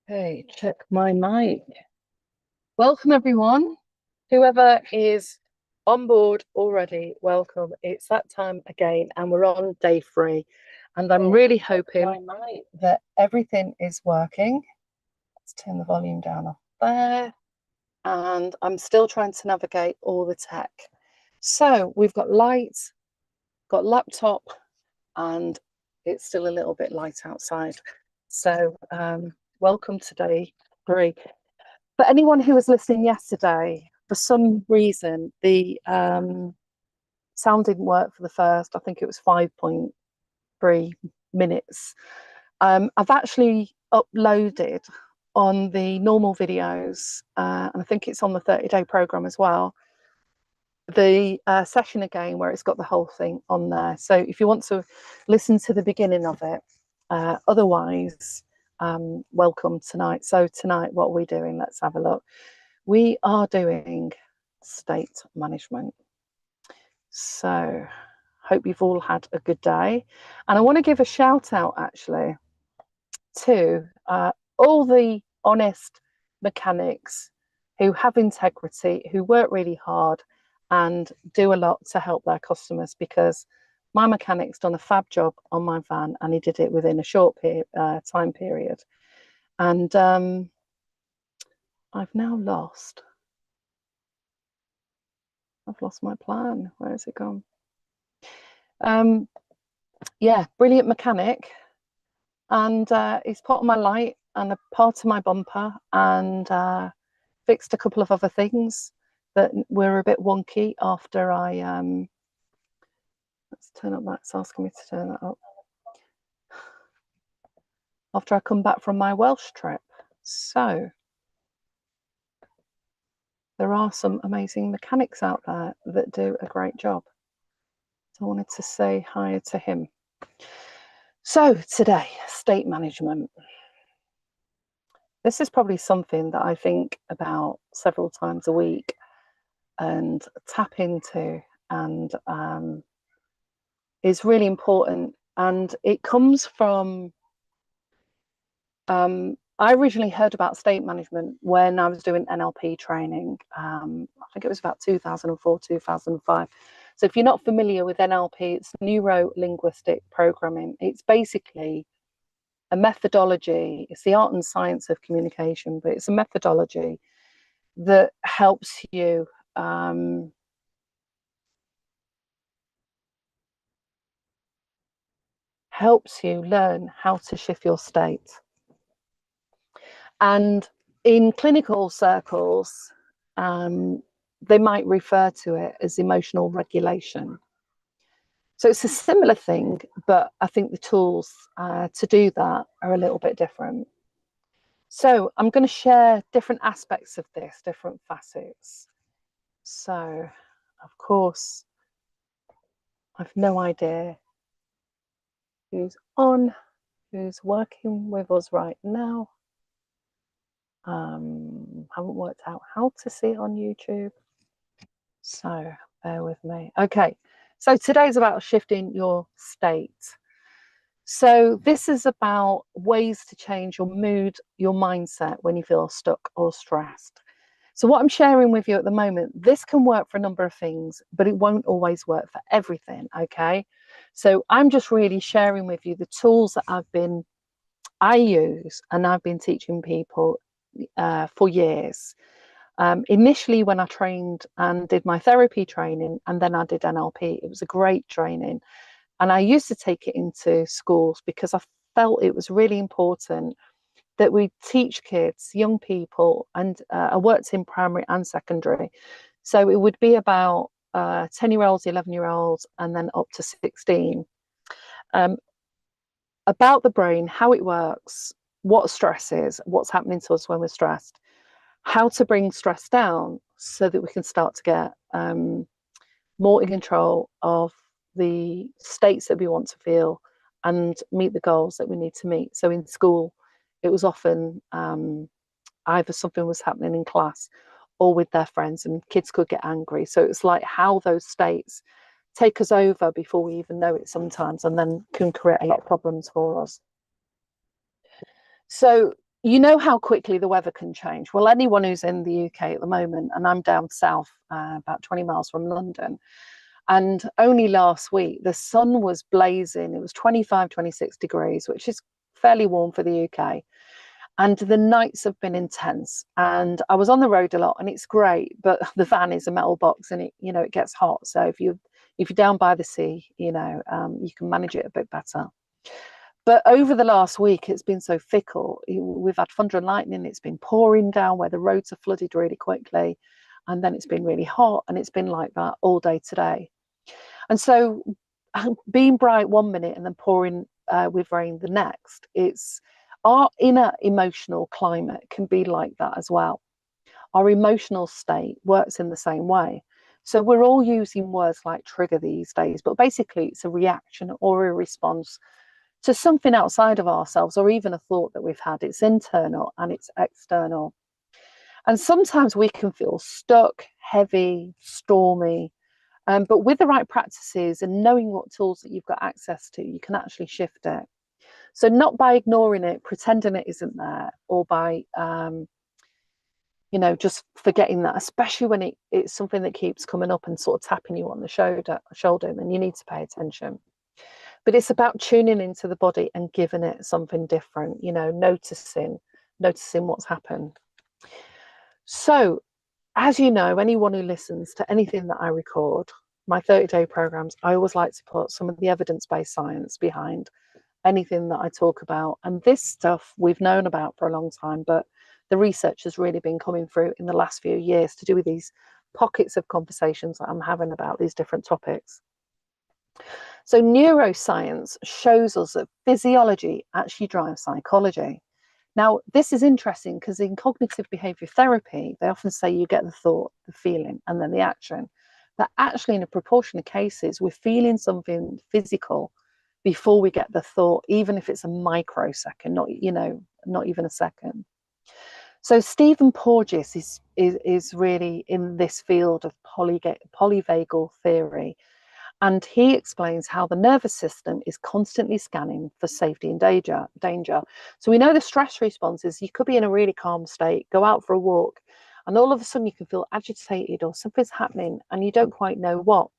Okay, check my mic. Welcome, everyone. Whoever is on board already, welcome. It's that time again, and we're on day 3. And I'm really hoping that everything is working. Let's turn the volume down off there. And I'm still trying to navigate all the tech. So we've got lights, got laptop, and it's still a little bit light outside. So welcome to day 3. For anyone who was listening yesterday, for some reason, the sound didn't work for the first, I think it was 5.3 minutes. I've actually uploaded on the normal videos, and I think it's on the 30-day program as well, the session again where it's got the whole thing on there. So if you want to listen to the beginning of it, otherwise, welcome tonight. So tonight, what are we doing? Let's have a look. We are doing state management. So hope you've all had a good day. And I want to give a shout out actually to all the honest mechanics who have integrity, who work really hard and do a lot to help their customers, because my mechanic's done a fab job on my van and he did it within a short time period. And I've now lost. I've lost my plan. Where has it gone? Yeah, brilliant mechanic. And he's put on my light and a part of my bumper and fixed a couple of other things that were a bit wonky after I let's turn up that. It's asking me to turn that up. After I come back from my Welsh trip. So there are some amazing mechanics out there that do a great job. So I wanted to say hi to him. So today, state management. This is probably something that I think about several times a week and tap into, and is really important. And it comes from, I originally heard about state management when I was doing NLP training. I think it was about 2004, 2005. So if you're not familiar with NLP, it's neuro-linguistic programming. It's basically a methodology. It's the art and science of communication, but it's a methodology that helps you learn how to shift your state. And in clinical circles, they might refer to it as emotional regulation. So it's a similar thing, but I think the tools to do that are a little bit different. So I'm going to share different aspects of this, different facets. So, of course, I've no idea who's on, who's working with us right now. Haven't worked out how to see it on YouTube. So bear with me. Okay, so today's about shifting your state. So this is about ways to change your mood, your mindset when you feel stuck or stressed. So what I'm sharing with you at the moment, this can work for a number of things, but it won't always work for everything, okay? So I'm just really sharing with you the tools that I use and I've been teaching people for years. Initially, when I trained and did my therapy training, and then I did NLP, it was a great training. And I used to take it into schools because I felt it was really important that we teach kids, young people, and I worked in primary and secondary. So it would be about 10-year-olds, 11-year-olds, and then up to 16. About the brain, how it works, what stress is, what's happening to us when we're stressed, how to bring stress down so that we can start to get more in control of the states that we want to feel and meet the goals that we need to meet. So in school, it was often either something was happening in class or with their friends, and kids could get angry. So it's like how those states take us over before we even know it sometimes, and then can create a lot of problems for us. So you know how quickly the weather can change. Well, anyone who's in the UK at the moment, and I'm down south, about 20 miles from London, and only last week the sun was blazing. It was 25, 26 degrees, which is fairly warm for the UK. And the nights have been intense. And I was on the road a lot, and it's great, but the van is a metal box, and it gets hot. So if you're down by the sea, you can manage it a bit better. But over the last week, it's been so fickle. We've had thunder and lightning. It's been pouring down where the roads are flooded really quickly. And then it's been really hot. And it's been like that all day today. And so being bright 1 minute and then pouring with rain the next, it's our inner emotional climate can be like that as well. Our emotional state works in the same way. So we're all using words like trigger these days, but basically it's a reaction or a response to something outside of ourselves, or even a thought that we've had. It's internal and it's external. And sometimes we can feel stuck, heavy, stormy, but with the right practices and knowing what tools that you've got access to, you can actually shift it. So not by ignoring it, pretending it isn't there, or by just forgetting that, especially when it's something that keeps coming up and sort of tapping you on the shoulder, then you need to pay attention. But it's about tuning into the body and giving it something different, noticing what's happened. So, as you know, anyone who listens to anything that I record, my 30-day programs, I always like to put some of the evidence-based science behind anything that I talk about. And this stuff we've known about for a long time, but the research has really been coming through in the last few years to do with these pockets of conversations that I'm having about these different topics. So neuroscience shows us that physiology actually drives psychology. Now, this is interesting because in cognitive behavior therapy, they often say you get the thought, the feeling, and then the action. But actually, in a proportion of cases, we're feeling something physical before we get the thought, even if it's a microsecond, not even a second. So Stephen Porges is really in this field of polyvagal theory. And he explains how the nervous system is constantly scanning for safety and danger. So we know the stress responses. You could be in a really calm state, go out for a walk, and all of a sudden you can feel agitated or something's happening and you don't quite know what.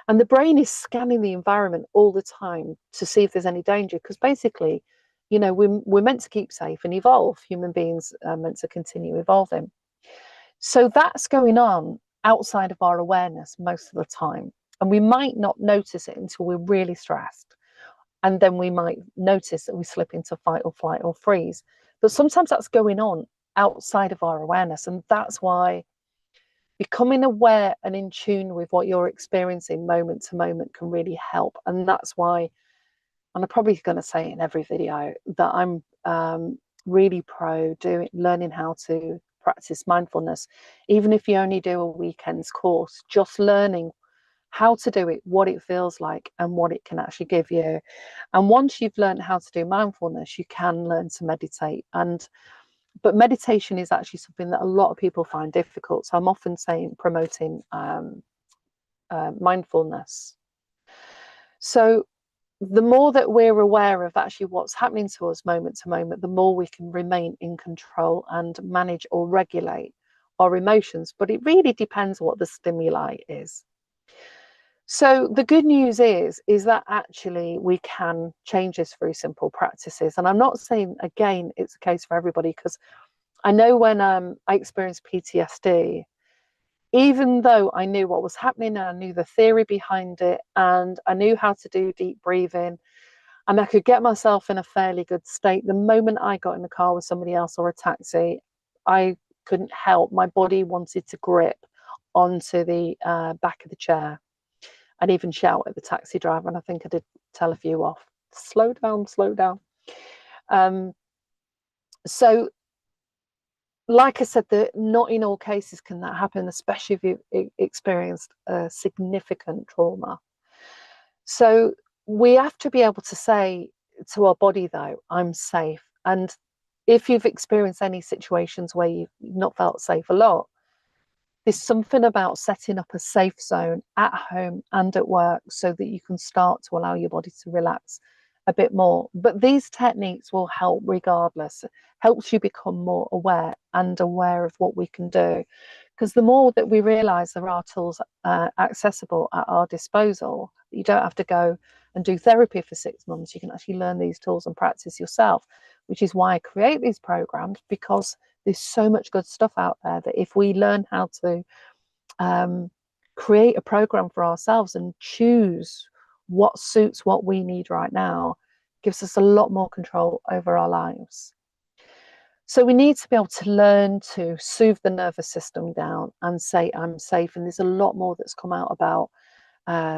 And the brain is scanning the environment all the time to see if there's any danger, because basically, we're meant to keep safe and evolve. Human beings are meant to continue evolving. So that's going on outside of our awareness most of the time. And we might not notice it until we're really stressed. And then we might notice that we slip into fight or flight or freeze. But sometimes that's going on outside of our awareness. And that's why becoming aware and in tune with what you're experiencing moment to moment can really help. And that's why, and I'm probably going to say in every video, that I'm really pro learning how to practice mindfulness. Even if you only do a weekend's course, just learning how to do it, what it feels like, and what it can actually give you. And once you've learned how to do mindfulness, you can learn to meditate. But meditation is actually something that a lot of people find difficult. So I'm often promoting mindfulness. So the more that we're aware of actually what's happening to us moment to moment, the more we can remain in control and manage or regulate our emotions. But it really depends what the stimuli is. So the good news is that actually we can change this through simple practices. And I'm not saying, again, it's a case for everybody, because I know when I experienced PTSD, even though I knew what was happening and I knew the theory behind it and I knew how to do deep breathing and I could get myself in a fairly good state, the moment I got in the car with somebody else or a taxi, I couldn't help. My body wanted to grip onto the back of the chair. I'd even shout at the taxi driver, and I think I did tell a few off, slow down, slow down. So like I said, not in all cases can that happen, especially if you've experienced a significant trauma. So we have to be able to say to our body, though, I'm safe. And if you've experienced any situations where you've not felt safe a lot, there's something about setting up a safe zone at home and at work so that you can start to allow your body to relax a bit more. But these techniques will help regardless. It helps you become more aware of what we can do. Because the more that we realize there are tools accessible at our disposal, you don't have to go and do therapy for 6 months. You can actually learn these tools and practice yourself, which is why I create these programs, because there's so much good stuff out there that if we learn how to create a program for ourselves and choose what suits what we need right now, gives us a lot more control over our lives. So we need to be able to learn to soothe the nervous system down and say, I'm safe. And there's a lot more that's come out about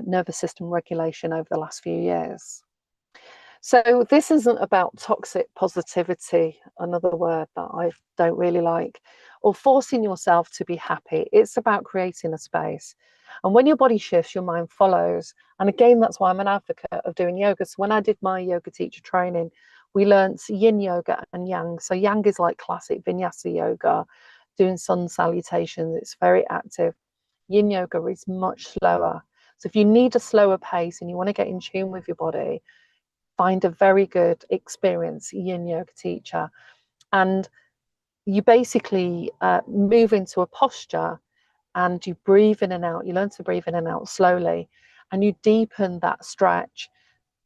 nervous system regulation over the last few years. So this isn't about toxic positivity, another word that I don't really like, or forcing yourself to be happy. It's about creating a space. And when your body shifts, your mind follows. And again, that's why I'm an advocate of doing yoga. So when I did my yoga teacher training, we learned yin yoga and yang. So yang is like classic vinyasa yoga, doing sun salutations. It's very active. Yin yoga is much slower. So if you need a slower pace and you want to get in tune with your body, find a very good experienced yin yoga teacher, and you basically move into a posture and you breathe in and out. You learn to breathe in and out slowly, and you deepen that stretch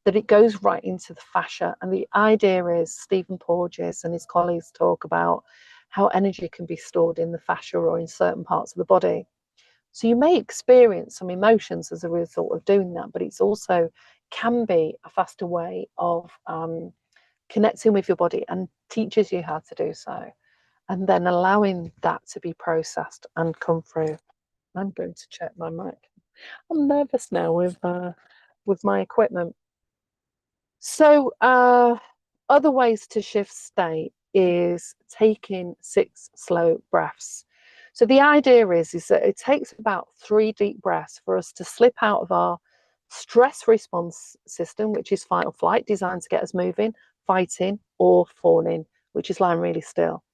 that it goes right into the fascia. And the idea is, Stephen Porges and his colleagues talk about how energy can be stored in the fascia or in certain parts of the body. So you may experience some emotions as a result of doing that, but it's also can be a faster way of connecting with your body, and teaches you how to do so, and then allowing that to be processed and come through. I'm going to check my mic. I'm nervous now with my equipment. So other ways to shift state is taking 6 slow breaths. So the idea is that it takes about 3 deep breaths for us to slip out of our stress response system, which is fight or flight, designed to get us moving, fighting, or fawning, which is lying really still.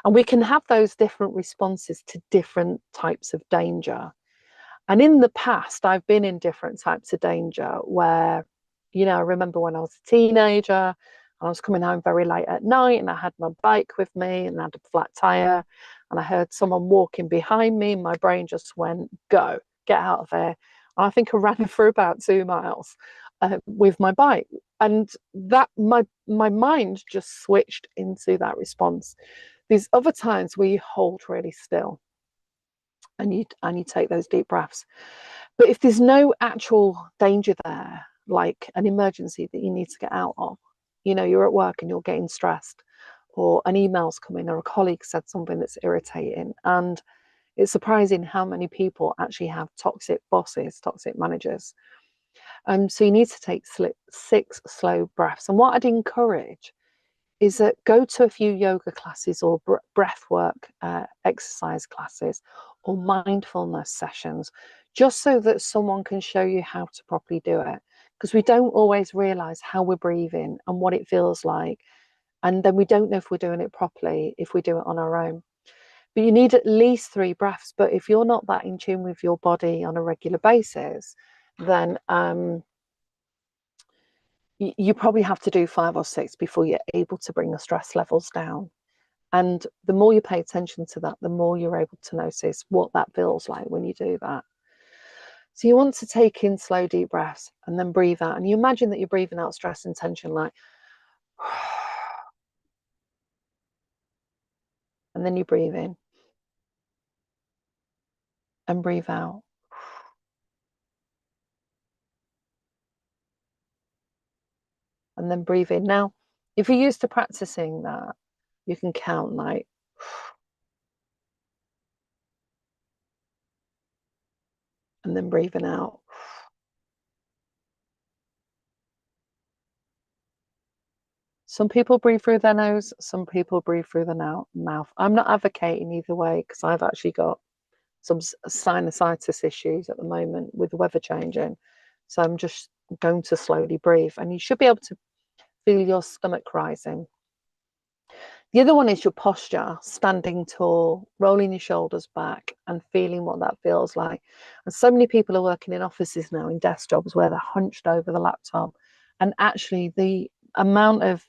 And we can have those different responses to different types of danger. And in the past, I've been in different types of danger where, I remember when I was a teenager, I was coming home very late at night and I had my bike with me and I had a flat tire, and I heard someone walking behind me. My brain just went, go, get out of there. And I think I ran for about 2 miles with my bike. And that my mind just switched into that response. There's other times where you hold really still and you take those deep breaths. But if there's no actual danger there, like an emergency that you need to get out of, you're at work and you're getting stressed, or an email's coming, or a colleague said something that's irritating, and it's surprising how many people actually have toxic bosses, toxic managers. So you need to take 6 slow breaths. And what I'd encourage is that go to a few yoga classes or breath work exercise classes or mindfulness sessions, just so that someone can show you how to properly do it. Because we don't always realize how we're breathing and what it feels like. And then we don't know if we're doing it properly if we do it on our own. But you need at least 3 breaths. But if you're not that in tune with your body on a regular basis, then you probably have to do 5 or 6 before you're able to bring the stress levels down. And the more you pay attention to that, the more you're able to notice what that feels like when you do that. So you want to take in slow, deep breaths and then breathe out. And you imagine that you're breathing out stress and tension, like, and then you breathe in and breathe out. And then breathe in. Now, if you're used to practicing that, you can count like, and then breathing out. Some people breathe through their nose, some people breathe through the mouth. I'm not advocating either way, because I've actually got some sinusitis issues at the moment with the weather changing. So I'm just going to slowly breathe, and you should be able to feel your stomach rising. The other one is your posture, standing tall, rolling your shoulders back and feeling what that feels like. And so many people are working in offices now, in desk jobs, where they're hunched over the laptop And actually, the amount of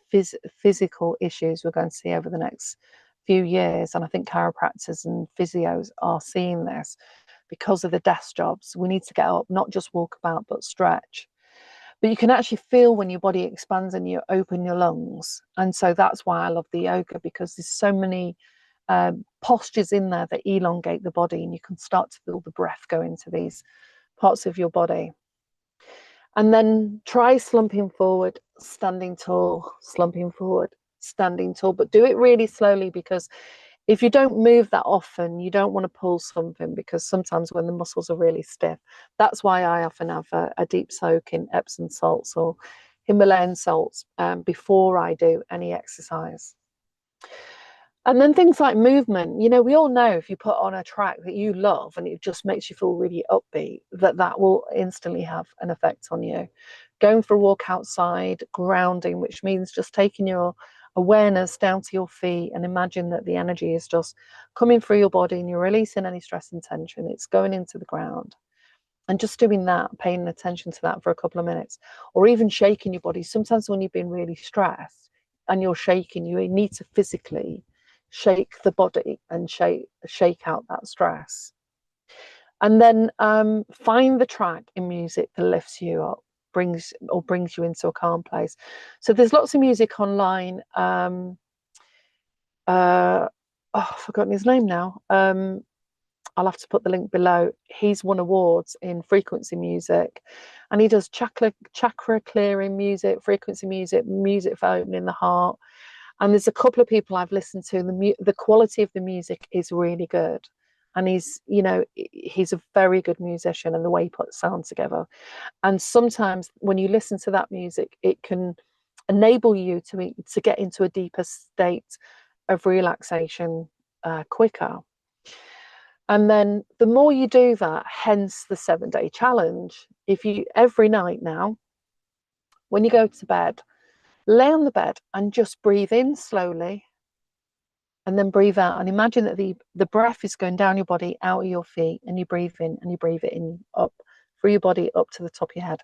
physical issues we're going to see over the next few years, and I think chiropractors and physios are seeing this because of the desk jobs. We need to get up, not just walk about, but stretch. But you can actually feel when your body expands and you open your lungs. And so that's why I love the yoga, because there's so many postures in there that elongate the body, and you can start to feel the breath go into these parts of your body. And then try slumping forward, standing tall, slumping forward, standing tall, but do it really slowly, because if you don't move that often, you don't want to pull something, because sometimes when the muscles are really stiff, that's why I often have a deep soak in Epsom salts or Himalayan salts before I do any exercise. And then things like movement, we all know if you put on a track that you love and it just makes you feel really upbeat, that will instantly have an effect on you. Going for a walk outside, grounding, which means just taking your awareness down to your feet and imagine that the energy is just coming through your body and you're releasing any stress and tension. It's going into the ground. And just doing that, paying attention to that for a couple of minutes, or even shaking your body. Sometimes when you've been really stressed and you're shaking, you need to physically shake the body and shake out that stress. And then find the track in music that lifts you up, brings you into a calm place. So there's lots of music online. I've forgotten his name now. I'll have to put the link below. He's won awards in frequency music, and he does chakra clearing music, frequency music, music for opening the heart. And there's a couple of people I've listened to, and the quality of the music is really good. And he's a very good musician, and the way he puts sound together. And sometimes when you listen to that music, it can enable you to get into a deeper state of relaxation quicker. And then the more you do that, hence the 7-day challenge, if you every night now, when you go to bed, lay on the bed and just breathe in slowly and then breathe out, and imagine that the breath is going down your body, out of your feet, and you breathe in and you breathe it in, up through your body, up to the top of your head.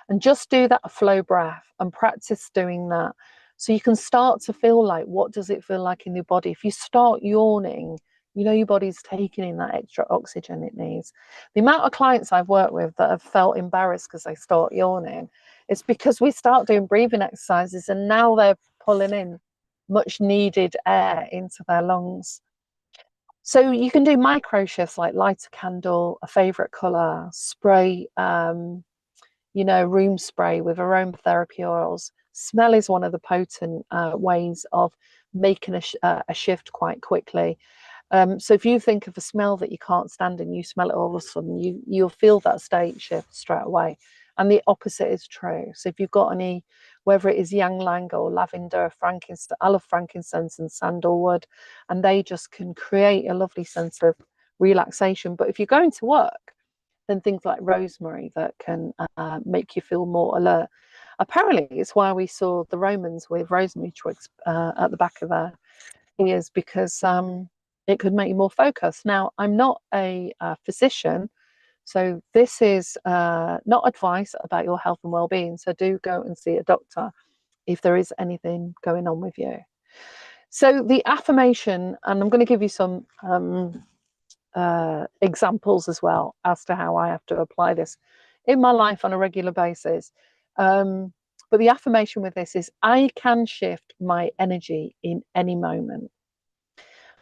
And just do that flow breath and practice doing that, so you can start to feel like, what does it feel like in your body? If you start yawning, your body's taking in that extra oxygen it needs. The amount of clients I've worked with that have felt embarrassed because they start yawning, it's because we start doing breathing exercises and now they're pulling in much needed air into their lungs. So you can do micro shifts, like light a candle, a favorite color, spray, room spray with aromatherapy oils. Smell is one of the potent ways of making a shift quite quickly. So if you think of a smell that you can't stand and you smell it, all of a sudden you'll feel that state shift straight away. And the opposite is true. So if you've got any, whether it is ylang ylang or lavender, frankincense, I love frankincense and sandalwood, and they just can create a lovely sense of relaxation. But if you're going to work, then things like rosemary that can make you feel more alert. Apparently, it's why we saw the Romans with rosemary twigs at the back of their ears, because it could make you more focused. Now, I'm not a physician, so this is not advice about your health and well-being. So do go and see a doctor if there is anything going on with you. So the affirmation, and I'm going to give you some examples as well as to how I have to apply this in my life on a regular basis. But the affirmation with this is, I can shift my energy in any moment.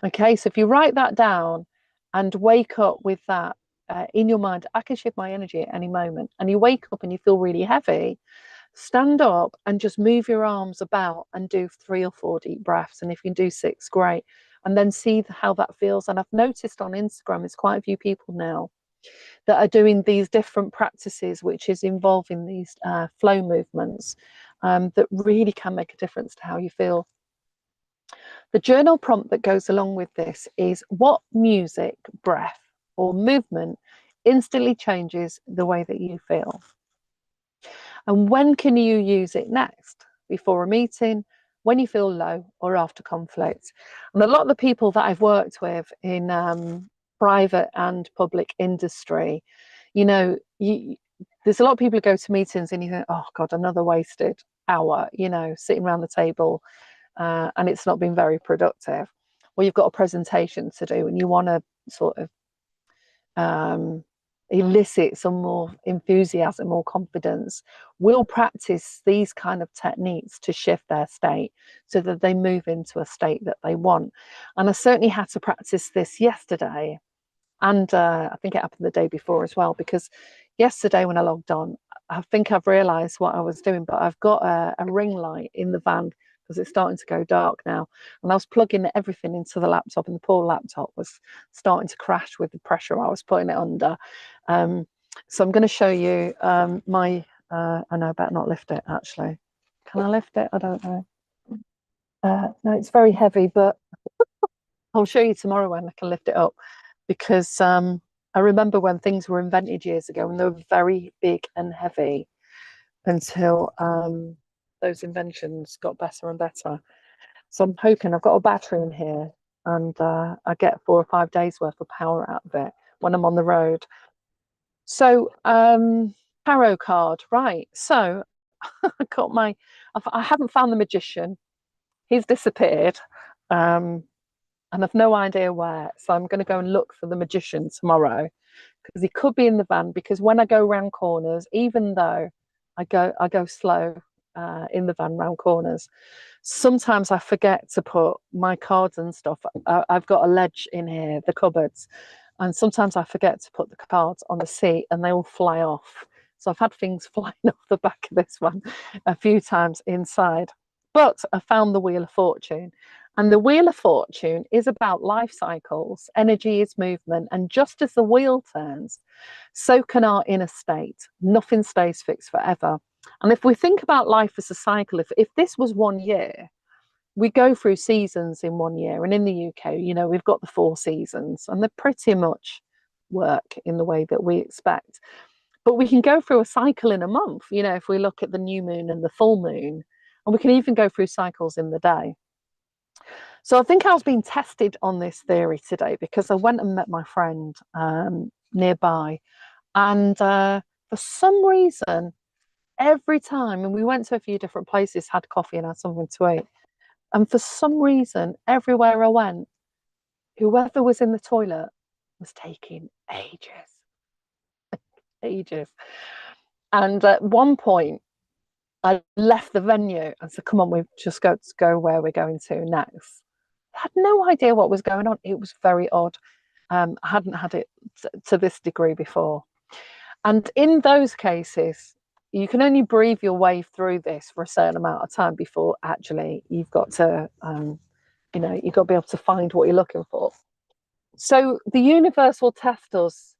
Okay, so if you write that down and wake up with that in your mind, I can shift my energy at any moment, and you wake up and you feel really heavy, stand up and just move your arms about and do 3 or 4 deep breaths. And if you can do 6, great. And then see how that feels. And I've noticed on Instagram, there's quite a few people now that are doing these different practices, which is involving these flow movements that really can make a difference to how you feel. The journal prompt that goes along with this is, what music, breath, or movement instantly changes the way that you feel? And when can you use it next? Before a meeting, when you feel low, or after conflict? And a lot of the people that I've worked with in private and public industry, there's a lot of people who go to meetings and you think, oh God, another wasted hour, you know, sitting around the table, and it's not been very productive. Well, you've got a presentation to do and you want to sort of elicit some more enthusiasm or confidence. We'll practice these kind of techniques to shift their state so that they move into a state that they want. And I certainly had to practice this yesterday, and I think it happened the day before as well, because yesterday when I logged on, I think I've realised what I was doing, but I've got a ring light in the van because it's starting to go dark now. And I was plugging everything into the laptop, and the poor laptop was starting to crash with the pressure I was putting it under. So I'm going to show you my, I know I better not lift it actually. Can I lift it? I don't know. No, it's very heavy, but I'll show you tomorrow when I can lift it up, because I remember when things were invented years ago and they were very big and heavy until those inventions got better and better. So I'm hoping I've got a battery in here, and I get 4 or 5 days worth of power out of it when I'm on the road. So tarot card, right? So I got I haven't found the magician. He's disappeared, and I've no idea where. So I'm going to go and look for the magician tomorrow, because he could be in the van. Because when I go round corners, even though I go slow in the van round corners, sometimes I forget to put my cards and stuff. I've got a ledge in here, the cupboards, and sometimes I forget to put the cards on the seat and they all fly off. So I've had things flying off the back of this one a few times inside. But I found the Wheel of Fortune. And the Wheel of Fortune is about life cycles. Energy is movement. And just as the wheel turns, so can our inner state. Nothing stays fixed forever. And if we think about life as a cycle, if this was 1 year, we go through seasons in 1 year. And in the UK, you know, we've got the 4 seasons, and they pretty much work in the way that we expect. But we can go through a cycle in a month, you know, if we look at the new moon and the full moon, and we can even go through cycles in the day. So I think I was being tested on this theory today, because I went and met my friend nearby, and for some reason, every time, and we went to a few different places, had coffee and had something to eat, and for some reason, everywhere I went, whoever was in the toilet was taking ages. And at one point, I left the venue and said, come on, we've just got to go where we're going to next. I had no idea what was going on. It was very odd. I hadn't had it to this degree before. And in those cases, you can only breathe your way through this for a certain amount of time before actually you've got to, you know, you've got to be able to find what you're looking for. So the universe will test us.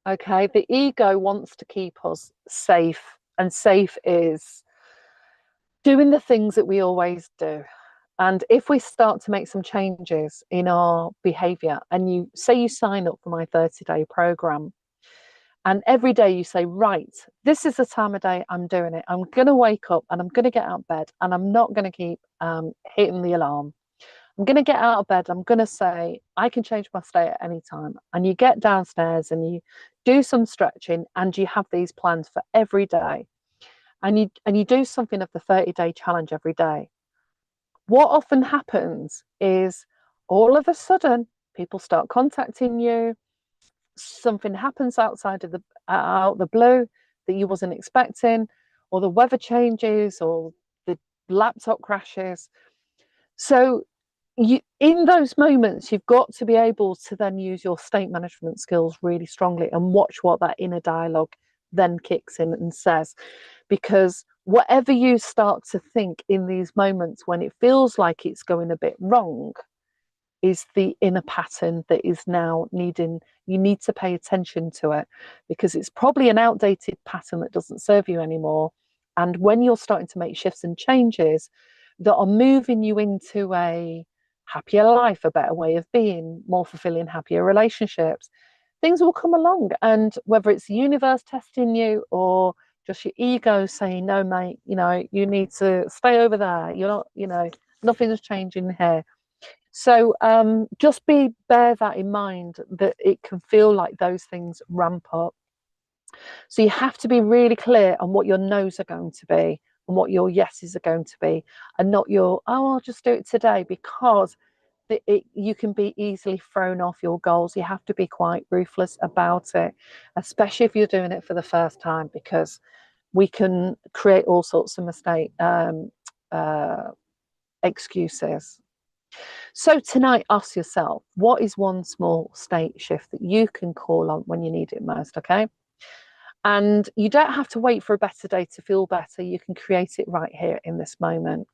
Okay, the ego wants to keep us safe, and safe is doing the things that we always do. And if we start to make some changes in our behavior, and you say you sign up for my 30-day program, and every day you say, right, this is the time of day I'm doing it. I'm going to wake up and I'm going to get out of bed, and I'm not going to keep hitting the alarm. I'm going to get out of bed. I'm going to say, I can change my state at any time. And you get downstairs and you do some stretching, and you have these plans for every day. And you do something of the 30-day challenge every day. What often happens is all of a sudden people start contacting you. Something happens outside of out the blue that you wasn't expecting, or the weather changes, or the laptop crashes. So in those moments, you've got to be able to then use your state management skills really strongly and watch what that inner dialogue then kicks in and says. Because whatever you start to think in these moments when it feels like it's going a bit wrong is the inner pattern that is now needing, you need to pay attention to it, because it's probably an outdated pattern that doesn't serve you anymore. And when you're starting to make shifts and changes that are moving you into a happier life, a better way of being, more fulfilling, happier relationships, things will come along. And whether it's the universe testing you or just your ego saying, no, mate, you know, you need to stay over there. You're not, you know, nothing's changing here. So just bear that in mind, that it can feel like those things ramp up. So you have to be really clear on what your no's are going to be and what your yeses are going to be, and not your, oh, I'll just do it today, because you can be easily thrown off your goals. You have to be quite ruthless about it, especially if you're doing it for the first time, because we can create all sorts of excuses. So tonight, ask yourself, what is one small state shift that you can call on when you need it most, okay? And you don't have to wait for a better day to feel better. You can create it right here in this moment.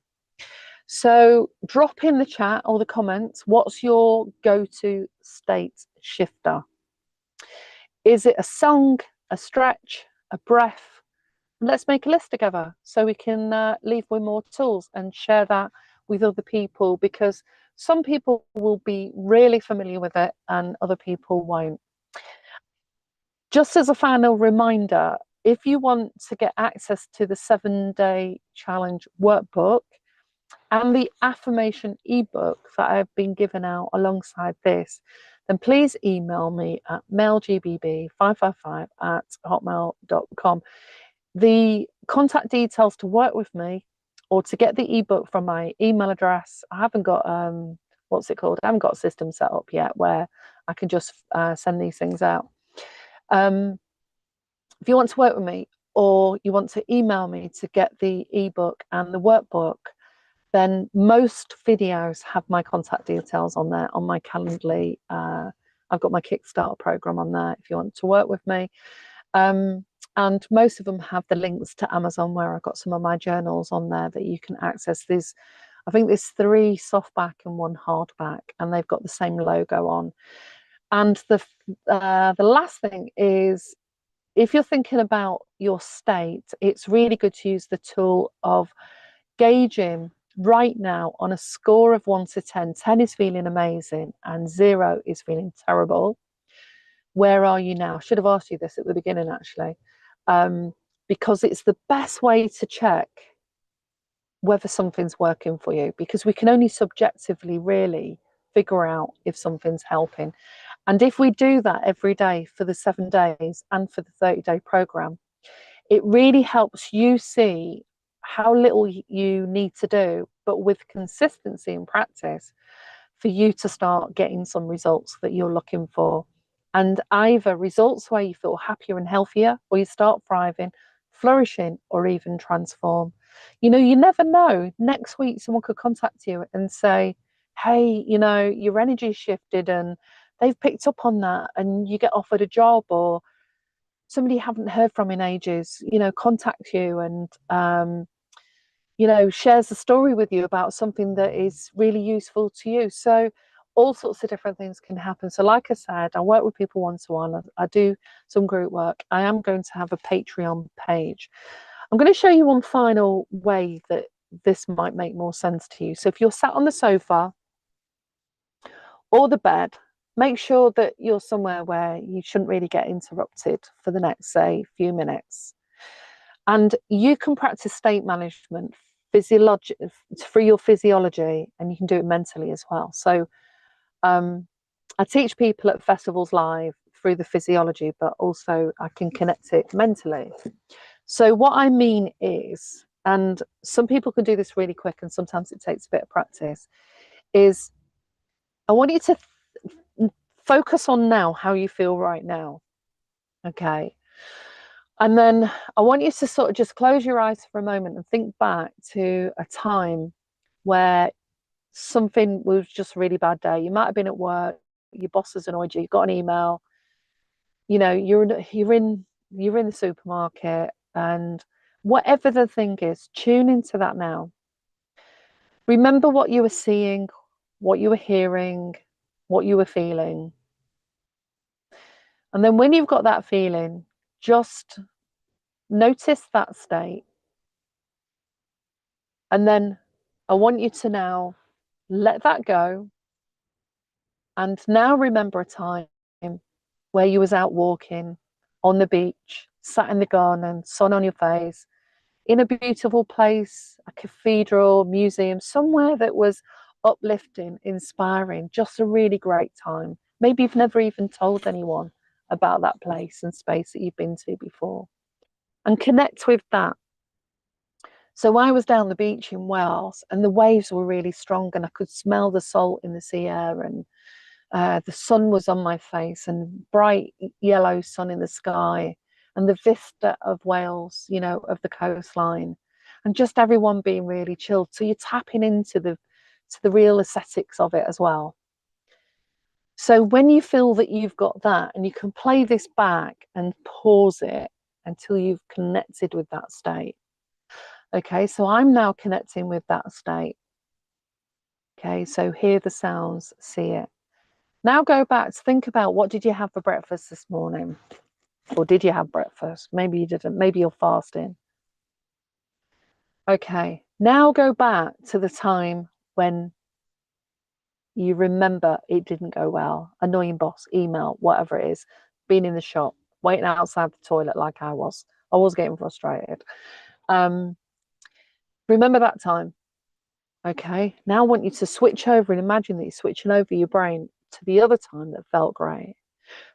So drop in the chat or the comments, what's your go-to state shifter? Is it a song, a stretch, a breath? Let's make a list together so we can leave with more tools and share that with other people, because some people will be really familiar with it and other people won't. Just as a final reminder, if you want to get access to the 7-day challenge workbook and the affirmation ebook that I've been given out alongside this, then please email me at mailgbb555@hotmail.com. The contact details to work with me or to get the ebook from my email address, I haven't got what's it called? I haven't got a system set up yet where I can just send these things out. If you want to work with me or you want to email me to get the ebook and the workbook, then most videos have my contact details on there on my Calendly. I've got my Kickstarter program on there if you want to work with me. And most of them have the links to Amazon, where I've got some of my journals on there that you can access. I think there's 3 softback and 1 hardback, and they've got the same logo on. And the last thing is, if you're thinking about your state, it's really good to use the tool of gauging right now on a score of 1 to 10. 10 is feeling amazing and 0 is feeling terrible. Where are you now? I should have asked you this at the beginning, actually, because it's the best way to check whether something's working for you, because we can only subjectively really figure out if something's helping. And if we do that every day for the 7 days and for the 30-day program, it really helps you see how little you need to do, but with consistency and practice, for you to start getting some results that you're looking for. And either results where you feel happier and healthier, or you start thriving, flourishing, or even transform. You never know. Next week, someone could contact you and say, hey, your energy shifted and they've picked up on that, and you get offered a job, or somebody you haven't heard from in ages, contact you and, shares a story with you about something that is really useful to you. So all sorts of different things can happen. So like I said, I work with people one-to-one. I do some group work. I am going to have a Patreon page. I'm going to show you one final way that this might make more sense to you. So if you're sat on the sofa or the bed, make sure that you're somewhere where you shouldn't really get interrupted for the next, say, few minutes. And you can practice state management for your physiology, and you can do it mentally as well. So I teach people at festivals live through the physiology, but also I can connect it mentally. So what I mean is, and some people can do this really quick and sometimes it takes a bit of practice, is I want you to focus on now how you feel right now. Okay. And then I want you to sort of just close your eyes for a moment and think back to a time where something was just a really bad day. You might have been at work, your boss has annoyed you, you got an email, you're in the supermarket, and whatever the thing is, tune into that now. Remember what you were seeing, what you were hearing, what you were feeling. And then when you've got that feeling, just notice that state. And then I want you to now let that go. And now remember a time where you was out walking on the beach, sat in the garden, sun on your face, in a beautiful place, a cathedral, museum, somewhere that was uplifting, inspiring, just a really great time. Maybe you've never even told anyone about that place and space that you've been to before, and connect with that. So I was down the beach in Wales, and the waves were really strong, and I could smell the salt in the sea air, and the sun was on my face, and bright yellow sun in the sky, and the vista of Wales, you know, of the coastline, and just everyone being really chilled. So you're tapping into the real aesthetics of it as well. So when you feel that you've got that, and you can play this back and pause it until you've connected with that state. Okay, so I'm now connecting with that state. Okay, so hear the sounds, see it. Now go back to think about, what did you have for breakfast this morning? Or did you have breakfast? Maybe you didn't. Maybe you're fasting. Okay, now go back to the time when you remember it didn't go well. Annoying boss, email, whatever it is. Being in the shop, waiting outside the toilet like I was. I was getting frustrated. Remember that time. Okay, now I want you to switch over and imagine that you're switching over your brain to the other time that felt great.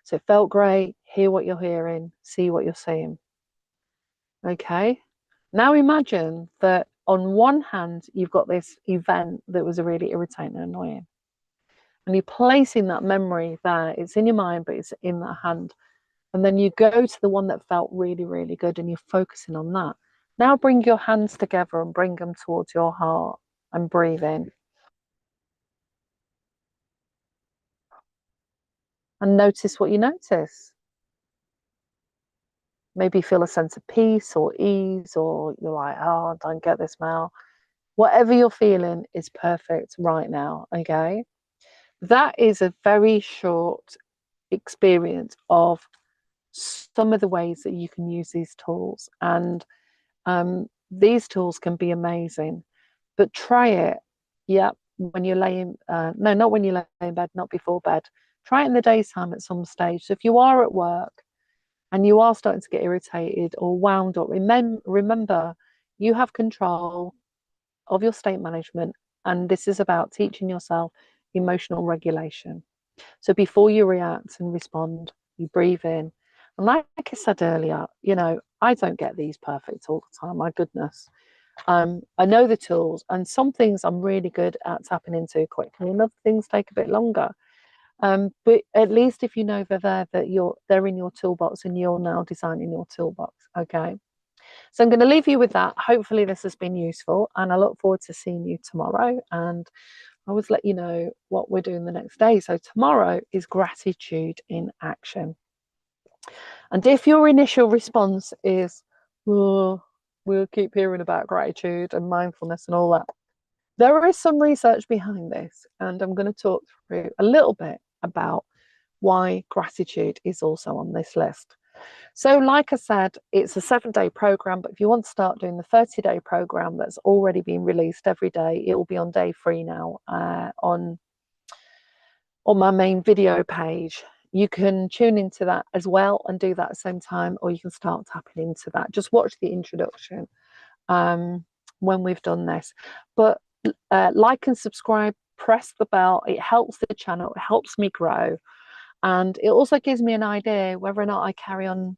So it felt great, hear what you're hearing, see what you're seeing. Okay, now imagine that on one hand, you've got this event that was really irritating and annoying. And you're placing that memory there. It's in your mind, but it's in that hand. And then you go to the one that felt really, really good, and you're focusing on that. Now bring your hands together and bring them towards your heart and breathe in. And notice what you notice. Maybe feel a sense of peace or ease, or you're like, oh, I don't get this now. Whatever you're feeling is perfect right now, okay? That is a very short experience of some of the ways that you can use these tools. And these tools can be amazing, but try it, yeah, when you're laying, no, not when you lay in bed, not before bed. Try it in the daytime at some stage. So if you are at work and you are starting to get irritated or wound up, remember you have control of your state management, and this is about teaching yourself emotional regulation. So before you react and respond, you breathe in. And like I said earlier, you know, I don't get these perfect all the time, my goodness. I know the tools, and some things I'm really good at tapping into quickly, and other things take a bit longer. But at least if you know they're there, that they're in your toolbox, and you're now designing your toolbox. Okay. So I'm going to leave you with that. Hopefully this has been useful, and I look forward to seeing you tomorrow. And I always let you know what we're doing the next day. So tomorrow is gratitude in action. And if your initial response is, oh, we'll keep hearing about gratitude and mindfulness and all that, there is some research behind this, and I'm going to talk through a little bit about why gratitude is also on this list. So like I said, it's a 7-day program, but if you want to start doing the 30-day program that's already been released every day, it will be on day 3 now on my main video page. You can tune into that as well and do that at the same time, or you can start tapping into that. Just watch the introduction when we've done this. But like and subscribe, press the bell. It helps the channel, it helps me grow. And it also gives me an idea whether or not I carry on.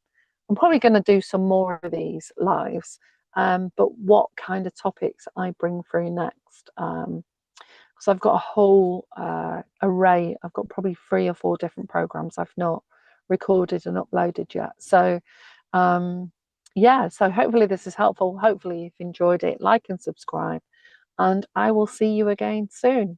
I'm probably going to do some more of these lives, but what kind of topics I bring through next. Because I've got a whole array. I've got probably 3 or 4 different programs I've not recorded and uploaded yet. So yeah, so hopefully this is helpful. Hopefully you've enjoyed it. Like and subscribe, and I will see you again soon.